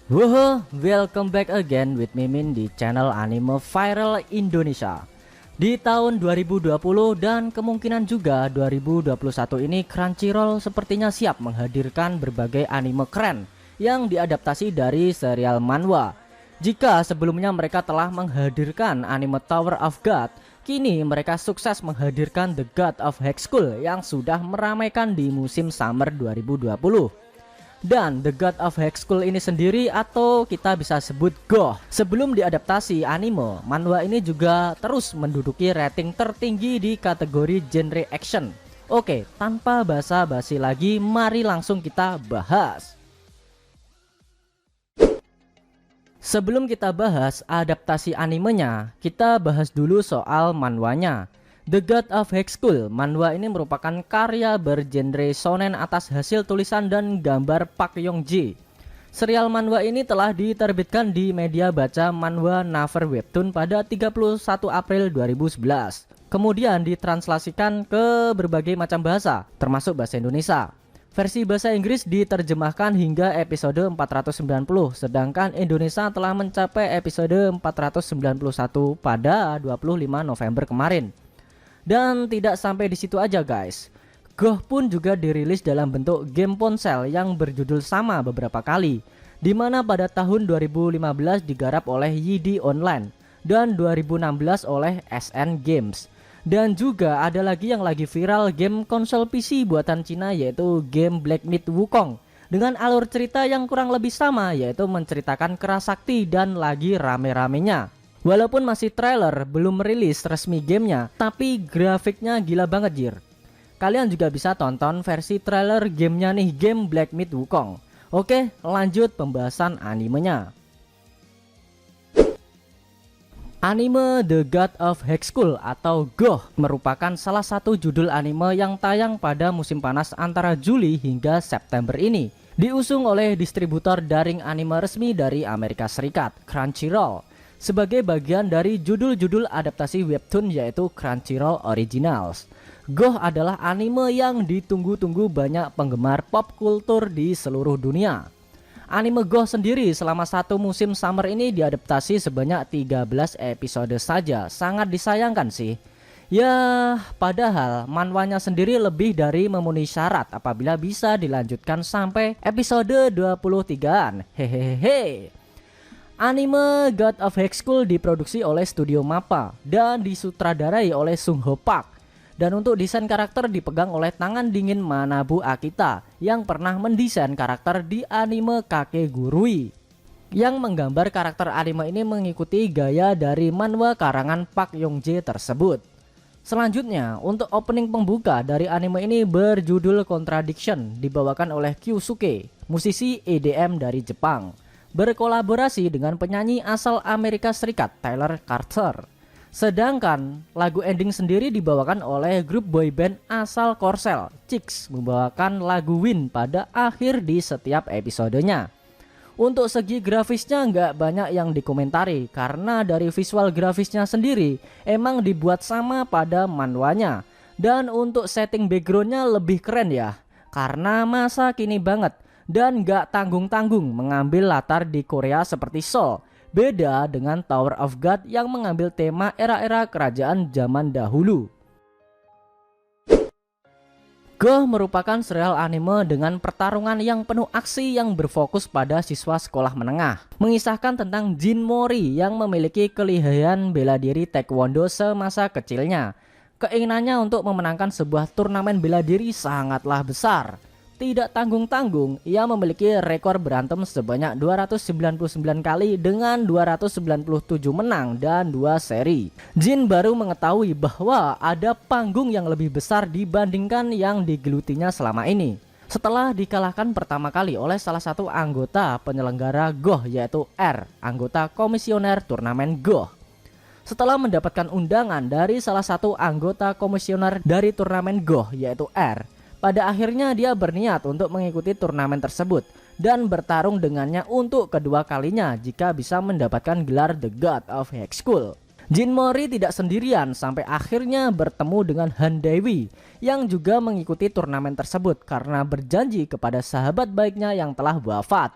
Welcome back again with Mimin di channel Anime Viral Indonesia. Di tahun 2020 dan kemungkinan juga 2021 ini Crunchyroll sepertinya siap menghadirkan berbagai anime keren yang diadaptasi dari serial manhwa. Jika sebelumnya mereka telah menghadirkan anime Tower of God, kini mereka sukses menghadirkan The God of High School yang sudah meramaikan di musim summer 2020. Dan The God of High School ini sendiri atau kita bisa sebut GOH, sebelum diadaptasi anime, manhwa ini juga terus menduduki rating tertinggi di kategori genre action. Oke, tanpa basa-basi lagi, mari langsung kita bahas. Sebelum kita bahas adaptasi animenya, kita bahas dulu soal manhwanya. The God of High School manhwa ini merupakan karya bergenre shonen atas hasil tulisan dan gambar Park Yong Jae. Serial manhwa ini telah diterbitkan di media baca manhwa Naver Webtoon pada 31 April 2011. Kemudian ditranslasikan ke berbagai macam bahasa, termasuk bahasa Indonesia. Versi bahasa Inggris diterjemahkan hingga episode 490, sedangkan Indonesia telah mencapai episode 491 pada 25 November kemarin. Dan tidak sampai di situ aja guys, GOH pun juga dirilis dalam bentuk game ponsel yang berjudul sama beberapa kali, dimana pada tahun 2015 digarap oleh Yidi Online dan 2016 oleh SN Games. Dan juga ada lagi yang lagi viral game konsol PC buatan Cina, yaitu game Black Myth Wukong, dengan alur cerita yang kurang lebih sama, yaitu menceritakan kerasakti dan lagi rame-ramenya. Walaupun masih trailer, belum merilis resmi gamenya, tapi grafiknya gila banget jir. Kalian juga bisa tonton versi trailer gamenya nih, game Black Myth Wukong. Oke, lanjut pembahasan animenya. Anime The God of High School atau GOH merupakan salah satu judul anime yang tayang pada musim panas antara Juli hingga September ini. Diusung oleh distributor daring anime resmi dari Amerika Serikat, Crunchyroll, sebagai bagian dari judul-judul adaptasi webtoon yaitu Crunchyroll Originals. GOH adalah anime yang ditunggu-tunggu banyak penggemar pop kultur di seluruh dunia. Anime GOH sendiri selama satu musim summer ini diadaptasi sebanyak 13 episode saja. Sangat disayangkan sih. Ya, padahal manhwanya sendiri lebih dari memenuhi syarat apabila bisa dilanjutkan sampai episode 23-an. Hehehe. Anime God of High School diproduksi oleh studio MAPPA dan disutradarai oleh Sung Ho Park. Dan untuk desain karakter dipegang oleh tangan dingin Manabu Akita yang pernah mendesain karakter di anime Kakegurui. Yang menggambar karakter anime ini mengikuti gaya dari manhwa karangan Park Yong Jae tersebut. Selanjutnya, untuk opening pembuka dari anime ini berjudul Contradiction, dibawakan oleh Kyusuke, musisi EDM dari Jepang, berkolaborasi dengan penyanyi asal Amerika Serikat Tyler Carter. Sedangkan lagu ending sendiri dibawakan oleh grup boyband asal Korsel, Chicks, membawakan lagu Win pada akhir di setiap episodenya. Untuk segi grafisnya nggak banyak yang dikomentari karena dari visual grafisnya sendiri emang dibuat sama pada manhwanya. Dan untuk setting backgroundnya lebih keren ya, karena masa kini banget dan gak tanggung-tanggung mengambil latar di Korea seperti Seoul. Beda dengan Tower of God yang mengambil tema era-era kerajaan zaman dahulu. GOH merupakan serial anime dengan pertarungan yang penuh aksi yang berfokus pada siswa sekolah menengah. Mengisahkan tentang Jin Mori yang memiliki kelihayan bela diri taekwondo semasa kecilnya. Keinginannya untuk memenangkan sebuah turnamen bela diri sangatlah besar. Tidak tanggung-tanggung, ia memiliki rekor berantem sebanyak 299 kali dengan 297 menang dan 2 seri. Jin baru mengetahui bahwa ada panggung yang lebih besar dibandingkan yang digelutinya selama ini, setelah dikalahkan pertama kali oleh salah satu anggota penyelenggara GOH yaitu R, anggota komisioner turnamen GOH. Setelah mendapatkan undangan dari salah satu anggota komisioner dari turnamen GOH yaitu R, pada akhirnya dia berniat untuk mengikuti turnamen tersebut dan bertarung dengannya untuk kedua kalinya jika bisa mendapatkan gelar The God of High School. Jin Mori tidak sendirian sampai akhirnya bertemu dengan Han Dewi yang juga mengikuti turnamen tersebut karena berjanji kepada sahabat baiknya yang telah wafat.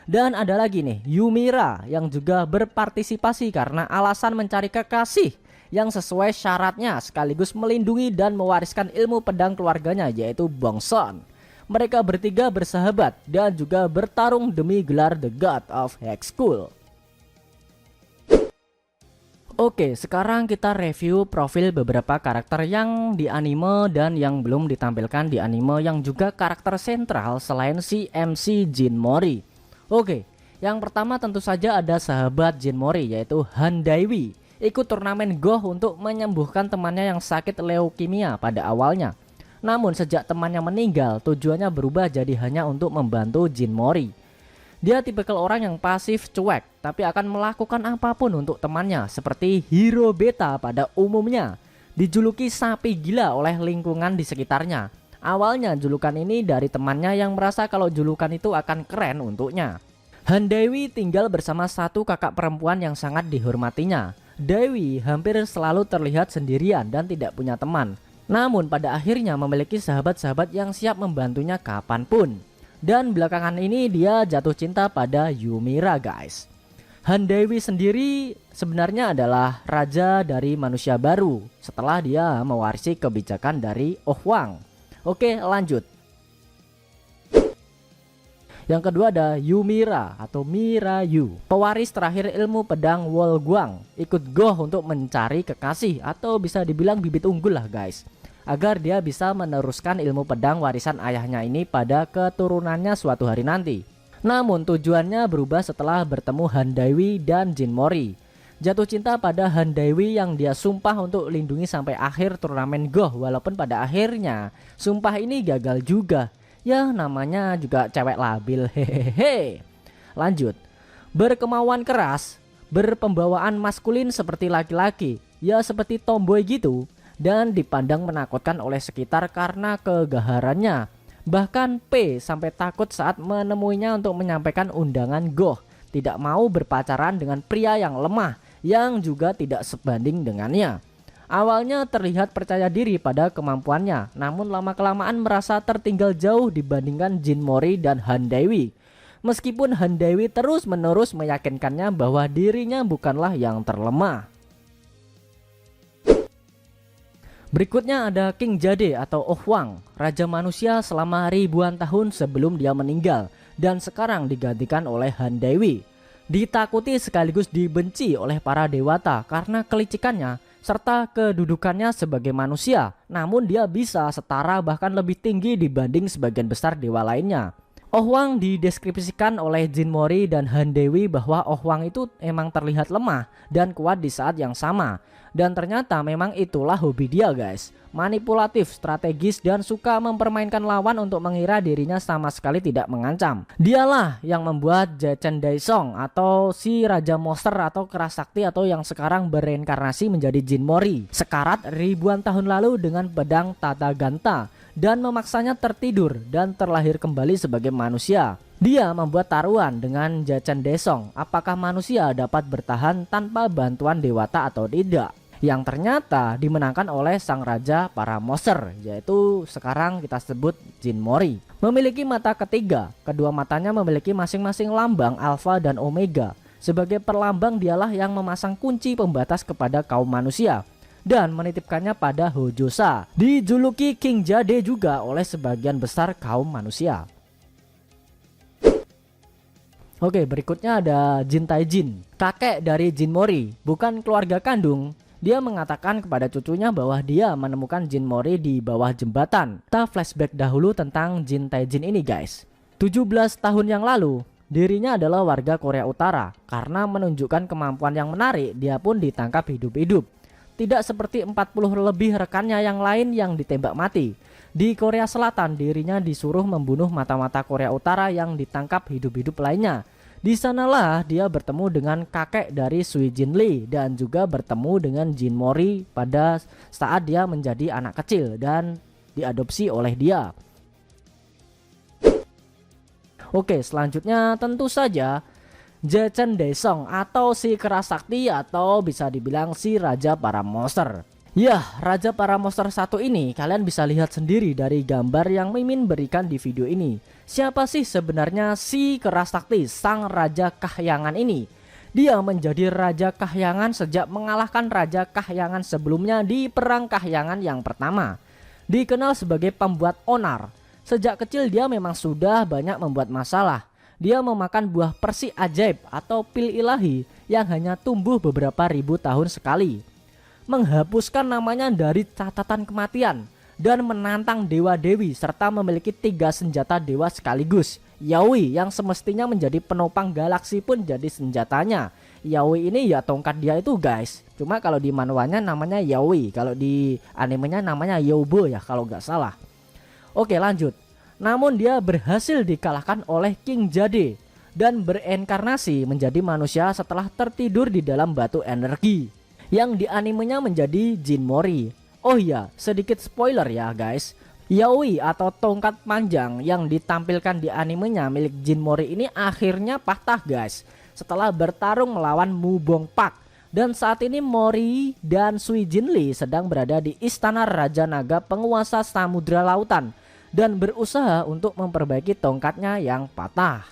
Dan ada lagi nih Ymira yang juga berpartisipasi karena alasan mencari kekasih yang sesuai syaratnya sekaligus melindungi dan mewariskan ilmu pedang keluarganya yaitu Bongson. Mereka bertiga bersahabat dan juga bertarung demi gelar The God of Hex School. Oke, sekarang kita review profil beberapa karakter yang di anime dan yang belum ditampilkan di anime yang juga karakter sentral selain si MC Jin Mori. Oke, yang pertama tentu saja ada sahabat Jin Mori yaitu Han Daiwi. Ikut turnamen Goh untuk menyembuhkan temannya yang sakit leukemia pada awalnya. Namun sejak temannya meninggal, tujuannya berubah jadi hanya untuk membantu Jin Mori. Dia tipikal orang yang pasif cuek, tapi akan melakukan apapun untuk temannya, seperti hero beta pada umumnya. Dijuluki sapi gila oleh lingkungan di sekitarnya. Awalnya julukan ini dari temannya yang merasa kalau julukan itu akan keren untuknya. Han Dewi tinggal bersama satu kakak perempuan yang sangat dihormatinya. Dewi hampir selalu terlihat sendirian dan tidak punya teman. Namun pada akhirnya memiliki sahabat-sahabat yang siap membantunya kapanpun. Dan belakangan ini dia jatuh cinta pada Ymira guys. Han Dewi sendiri sebenarnya adalah raja dari manusia baru setelah dia mewarisi kebijakan dari Oh Wang. Oke, lanjut. Yang kedua ada Ymira atau Mirayu, pewaris terakhir ilmu pedang Wolguang. Ikut Goh untuk mencari kekasih atau bisa dibilang bibit unggul lah guys, agar dia bisa meneruskan ilmu pedang warisan ayahnya ini pada keturunannya suatu hari nanti. Namun tujuannya berubah setelah bertemu Han Daiwi dan Jin Mori. Jatuh cinta pada Han Daiwi yang dia sumpah untuk lindungi sampai akhir turnamen Goh, walaupun pada akhirnya sumpah ini gagal juga. Ya namanya juga cewek labil, hehehe. Lanjut. Berkemauan keras, berpembawaan maskulin seperti laki-laki, ya seperti tomboy gitu, dan dipandang menakutkan oleh sekitar karena kegaharannya. Bahkan P sampai takut saat menemuinya untuk menyampaikan undangan Goh. Tidak mau berpacaran dengan pria yang lemah yang juga tidak sebanding dengannya. Awalnya terlihat percaya diri pada kemampuannya, namun lama-kelamaan merasa tertinggal jauh dibandingkan Jin Mori dan Han Daiwi. Meskipun Han Daiwi terus-menerus meyakinkannya bahwa dirinya bukanlah yang terlemah. Berikutnya ada King Jade atau Oh Wang, raja manusia selama ribuan tahun sebelum dia meninggal dan sekarang digantikan oleh Han Daiwi. Ditakuti sekaligus dibenci oleh para dewata karena kelicikannya serta kedudukannya sebagai manusia, namun dia bisa setara bahkan lebih tinggi dibanding sebagian besar dewa lainnya. Oh Wang dideskripsikan oleh Jin Mori dan Han Daiwi bahwa Oh Wang itu emang terlihat lemah dan kuat di saat yang sama. Dan ternyata memang itulah hobi dia guys. Manipulatif, strategis, dan suka mempermainkan lawan untuk mengira dirinya sama sekali tidak mengancam. Dialah yang membuat Jechen Daesung atau si Raja Monster atau keras sakti atau yang sekarang bereinkarnasi menjadi Jin Mori sekarat ribuan tahun lalu dengan pedang Tathagata dan memaksanya tertidur dan terlahir kembali sebagai manusia. Dia membuat taruhan dengan Jechen Daesung apakah manusia dapat bertahan tanpa bantuan dewata atau tidak, yang ternyata dimenangkan oleh sang raja para monster, yaitu sekarang kita sebut Jin Mori. Memiliki mata ketiga, kedua matanya memiliki masing-masing lambang Alpha dan Omega. Sebagai perlambang dialah yang memasang kunci pembatas kepada kaum manusia dan menitipkannya pada Hojosa. Dijuluki King Jade juga oleh sebagian besar kaum manusia. Oke, berikutnya ada Jin Taijin, kakek dari Jin Mori, bukan keluarga kandung. Dia mengatakan kepada cucunya bahwa dia menemukan Jin Mori di bawah jembatan. Kita flashback dahulu tentang Jin Taijin ini guys. 17 tahun yang lalu, dirinya adalah warga Korea Utara. Karena menunjukkan kemampuan yang menarik, dia pun ditangkap hidup-hidup. Tidak seperti 40 lebih rekannya yang lain yang ditembak mati. Di Korea Selatan, dirinya disuruh membunuh mata-mata Korea Utara yang ditangkap hidup-hidup lainnya. Di sanalah dia bertemu dengan kakek dari Sui Jin Lee dan juga bertemu dengan Jin Mori pada saat dia menjadi anak kecil dan diadopsi oleh dia. Oke, selanjutnya tentu saja Jechen Daesung atau si keras sakti atau bisa dibilang si raja para monster. Yah, Raja para Monster 1 ini kalian bisa lihat sendiri dari gambar yang Mimin berikan di video ini. Siapa sih sebenarnya si Keras Sakti sang Raja Kahyangan ini? Dia menjadi Raja Kahyangan sejak mengalahkan Raja Kahyangan sebelumnya di Perang Kahyangan yang pertama. Dikenal sebagai pembuat onar. Sejak kecil dia memang sudah banyak membuat masalah. Dia memakan buah persi ajaib atau pil ilahi yang hanya tumbuh beberapa ribu tahun sekali. Menghapuskan namanya dari catatan kematian dan menantang dewa-dewi serta memiliki 3 senjata dewa sekaligus. Yaoi yang semestinya menjadi penopang galaksi pun jadi senjatanya. Yaoi ini ya tongkat dia itu guys. Cuma kalau di manualnya namanya Yaoi, kalau di animenya namanya Yobo ya kalau nggak salah. Oke lanjut. Namun dia berhasil dikalahkan oleh King Jade dan bereinkarnasi menjadi manusia setelah tertidur di dalam batu energi, yang di animenya menjadi Jin Mori. Oh iya, sedikit spoiler ya guys. Yaoi atau tongkat panjang yang ditampilkan di animenya milik Jin Mori ini akhirnya patah guys, setelah bertarung melawan Mu Bong Pak. Dan saat ini Mori dan Sui Jinli sedang berada di istana Raja Naga penguasa Samudra Lautan dan berusaha untuk memperbaiki tongkatnya yang patah.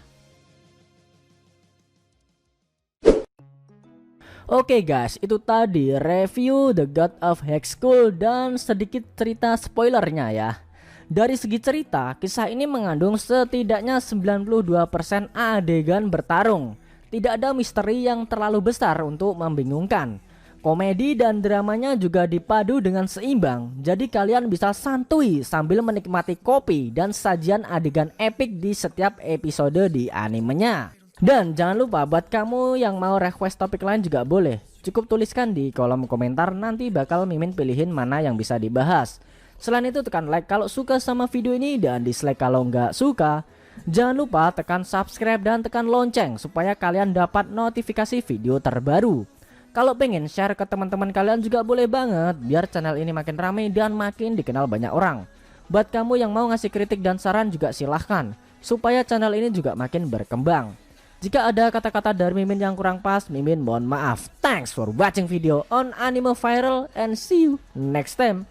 Oke guys, itu tadi review The God of Hexskull dan sedikit cerita spoilernya ya. Dari segi cerita, kisah ini mengandung setidaknya 92% adegan bertarung. Tidak ada misteri yang terlalu besar untuk membingungkan. Komedi dan dramanya juga dipadu dengan seimbang, jadi kalian bisa santuy sambil menikmati kopi dan sajian adegan epic di setiap episode di animenya. Dan jangan lupa buat kamu yang mau request topik lain juga boleh. Cukup tuliskan di kolom komentar, nanti bakal Mimin pilihin mana yang bisa dibahas. Selain itu tekan like kalau suka sama video ini dan dislike kalau nggak suka. Jangan lupa tekan subscribe dan tekan lonceng supaya kalian dapat notifikasi video terbaru. Kalau pengen share ke teman-teman kalian juga boleh banget, biar channel ini makin ramai dan makin dikenal banyak orang. Buat kamu yang mau ngasih kritik dan saran juga silahkan, supaya channel ini juga makin berkembang. Jika ada kata-kata dari Mimin yang kurang pas, Mimin mohon maaf. Thanks for watching video on Anime Viral and see you next time.